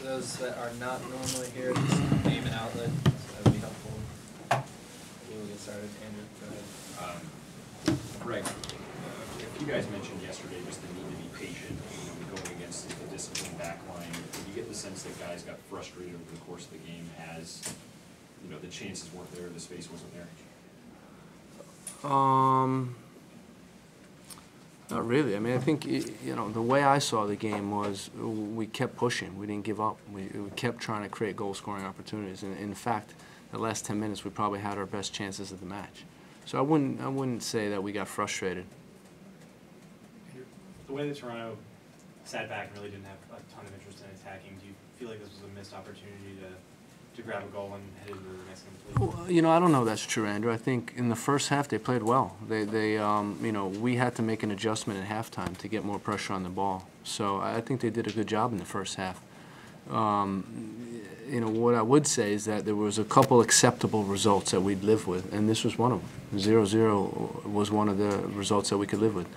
those that are not normally here, just name and outlet, so that would be helpful. We'll get started. Andrew, go ahead. Gregg, you guys mentioned yesterday just the need to be patient, going against the disciplined back line. Did you get the sense that guys got frustrated over the course of the game as, the chances weren't there, the space wasn't there? Not really. I mean, I think, the way I saw the game was we kept pushing. We didn't give up. We kept trying to create goal-scoring opportunities. And in fact, the last 10 minutes, we probably had our best chances of the match. So I wouldn't say that we got frustrated. The way that Toronto sat back and really didn't have a ton of interest in attacking, do you feel like this was a missed opportunity to grab a goal and head into the next game? Well, I don't know if that's true, Andrew. I think in the first half they played well. We had to make an adjustment at halftime to get more pressure on the ball. So I think they did a good job in the first half. What I would say is that there was a couple acceptable results that we'd live with, and this was one of them. 0-0 was one of the results that we could live with.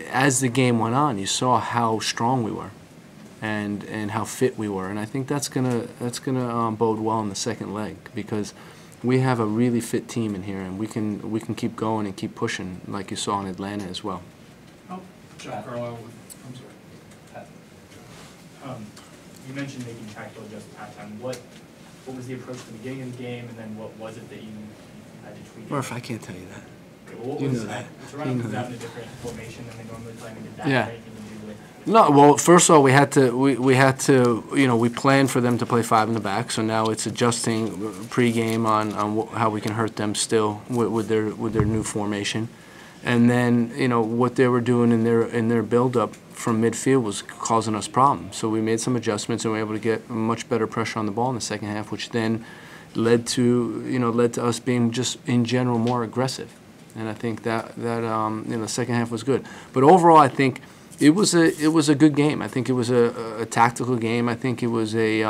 As the game went on, you saw how strong we were, and how fit we were, and I think that's gonna bode well in the second leg, because we have a really fit team in here, and we can keep going and keep pushing like you saw in Atlanta as well. Oh, John Carlisle. I'm sorry. Pat. You mentioned making tactical adjustments at halftime. What was the approach at the beginning of the game, and then what was it that you had to tweak? Murph, I can't tell you that. Okay, well, you know that. Toronto comes out in a different formation than they normally play. Did that Yeah. make anything to do with? No, well, first of all, we had to, we planned for them to play 5 in the back, so now it's adjusting pre-game on how we can hurt them still with their new formation. And then, what they were doing in their build-up from midfield was causing us problems. So we made some adjustments and we were able to get much better pressure on the ball in the second half, which then led to us being just in general more aggressive. And I think that the second half was good. But overall, I think it was a good game. I think it was a tactical game. I think it was a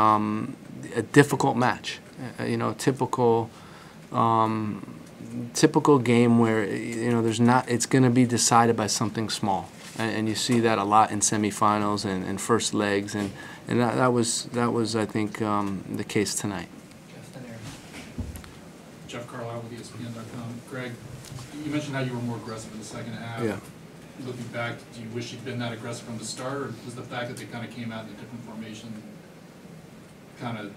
difficult match. Typical game where it's going to be decided by something small, and you see that a lot in semifinals and first legs, and that was I think the case tonight. Jeff Carlisle with ESPN.com. Gregg, you mentioned how you were more aggressive in the second half. Yeah. Looking back, do you wish you'd been that aggressive from the start, or was the fact that they kind of came out in a different formation kind of?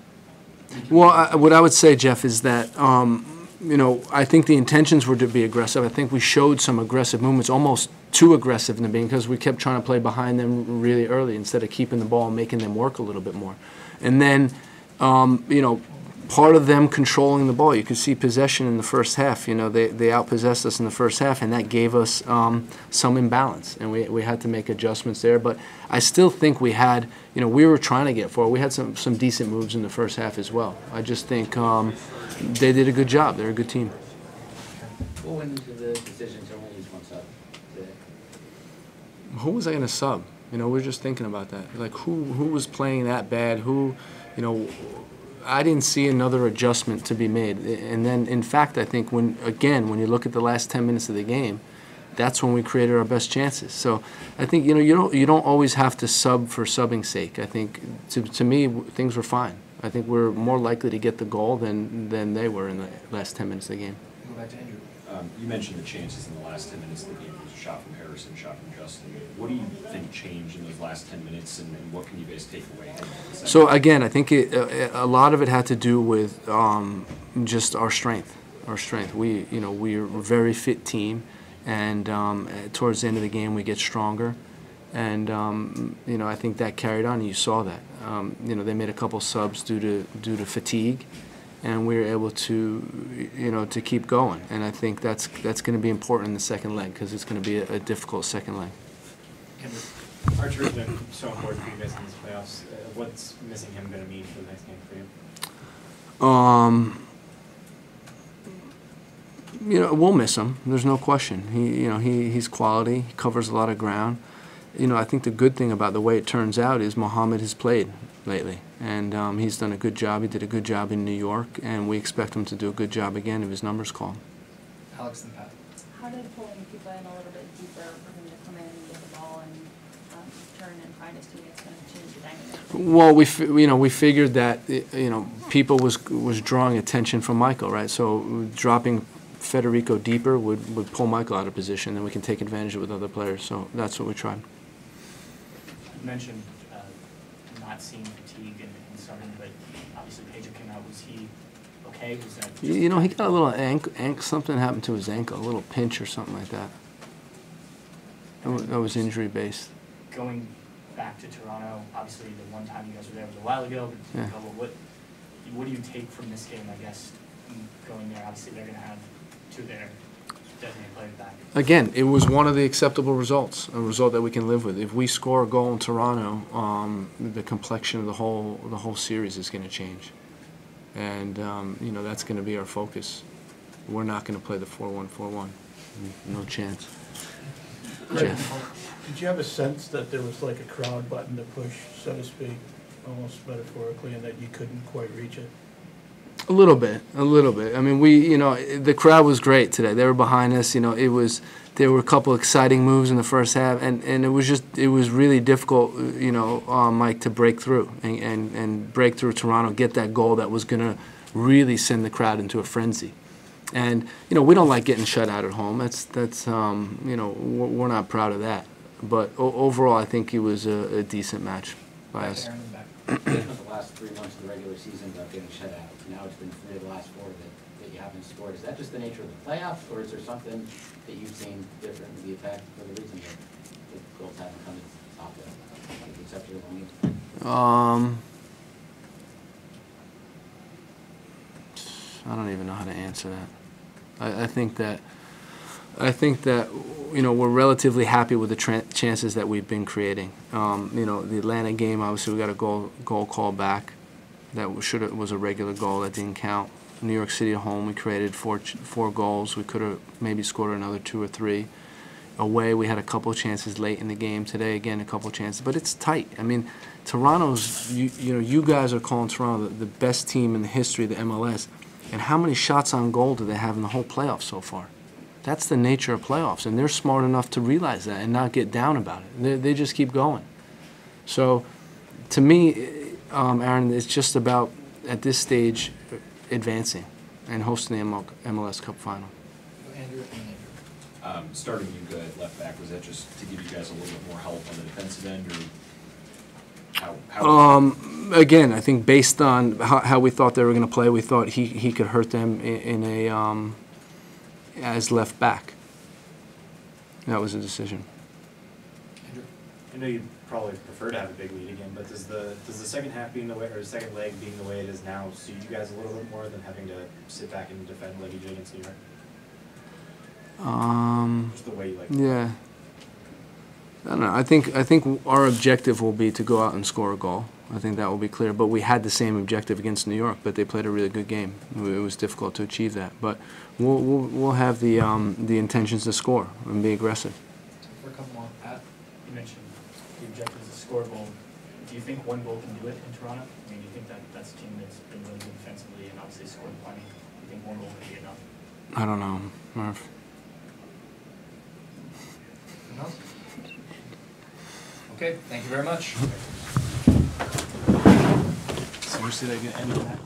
Well, what I would say, Jeff, is that I think the intentions were to be aggressive. I think we showed some aggressive movements, almost too aggressive in the beginning, because we kept trying to play behind them really early instead of keeping the ball and making them work a little bit more. And then, part of them controlling the ball. You could see possession in the first half. They outpossessed us in the first half, and that gave us some imbalance, and we had to make adjustments there. But I still think we had, we were trying to get forward. We had some decent moves in the first half as well. I just think they did a good job. They're a good team. What went into the decision to only use one sub today? Who was I going to sub? We were just thinking about that. Like, who was playing that bad? I didn't see another adjustment to be made. And then, in fact, I think when you look at the last 10 minutes of the game, that's when we created our best chances. So I think, you don't always have to sub for subbing's sake. I think, to me, things were fine. I think we're more likely to get the goal than they were in the last 10 minutes of the game. Go back to Andrew. You mentioned the chances in the last 10 minutes of the game. There was a shot from Harrison, a shot from Justin. What do you think changed in those last 10 minutes, and what can you guys take away? So again, I think a lot of it had to do with just our strength. We're a very fit team, and towards the end of the game we get stronger, and I think that carried on. And you saw that. They made a couple subs due to fatigue, and we were able to keep going. And I think that's going to be important in the second leg, because it's going to be a difficult second leg. Archer's been so important for you guys in these playoffs. What's missing him going to mean for the next game for you? We'll miss him. There's no question. He's quality. He covers a lot of ground. I think the good thing about the way it turns out is Mohamed has played lately, and he's done a good job. He did a good job in New York, and we expect him to do a good job again if his number's called. Alex and Pat. How did pulling people in a little bit deeper for him to come in and get the ball and turn and find a team that's going to change the dynamic? Well, we figured that, people was drawing attention from Michael, right? So dropping Federico deeper would pull Michael out of position, and we can take advantage of it with other players. So that's what we tried. You mentioned not seeing fatigue in starting, but obviously Pedro came out. Was he okay? Was that just He got a little ankle, something happened to his ankle, a little pinch or something like that. That was injury-based. going back to Toronto? Obviously, the one time you guys were there was a while ago, but Yeah. what do you take from this game, I guess, going there? Obviously, they're going to have two of their designated players back. Again, it was one of the acceptable results, a result that we can live with. If we score a goal in Toronto, the complexion of the whole series is going to change, and that's going to be our focus. We're not going to play the 4-1-4-1. No chance. Jeff. Did you have a sense that there was like a crowd button to push, so to speak, almost metaphorically, and that you couldn't quite reach it? A little bit. I mean, the crowd was great today. They were behind us. There were a couple exciting moves in the first half, and it was really difficult, Mike, to break through and break through Toronto, get that goal that was going to really send the crowd into a frenzy. And we don't like getting shut out at home. We're not proud of that. But overall, I think it was a decent match by us. The last 3 months of the regular season without getting shut out. Now it's been 3 of the last 4 that you haven't scored. Is that just the nature of the playoffs, or is there something that you've seen different in the attack for the reason that the goals haven't come to top it, except for the one? I don't even know how to answer that. I think that we're relatively happy with the chances that we've been creating. The Atlanta game, obviously, we got a goal call back. That was a regular goal that didn't count. New York City at home, we created four goals. We could have maybe scored another 2 or 3. Away, we had a couple of chances late in the game. Today, again, a couple of chances, but it's tight. I mean, Toronto's. You guys are calling Toronto the best team in the history of the MLS. And how many shots on goal do they have in the whole playoffs so far? That's the nature of playoffs, and they're smart enough to realize that and not get down about it. They just keep going. So, to me, Aaron, it's just about, at this stage, advancing and hosting the MLS Cup final. Starting you at left back, was that just to give you guys a little bit more help on the defensive end, or how again, I think based on how we thought they were going to play, we thought he could hurt them as left back. That was a decision. I know you probably prefer to have a big lead again, but does the second half being the way, or the second leg being the way it is now, suit you guys a little bit more than having to sit back and defend like you did against New York? Just the way you like. Yeah. I don't know. I think our objective will be to go out and score a goal. I think that will be clear. But we had the same objective against New York, but they played a really good game. It was difficult to achieve that. But we'll have the intentions to score and be aggressive. For a couple more, Pat, you mentioned the objective is to score a goal. Do you think one goal can do it in Toronto? I mean, do you think that's a team that's been really good defensively and obviously scored plenty? Do you think one goal can be enough? I don't know, Murph. No? Okay, thank you very much. Seriously, they're going to end with that?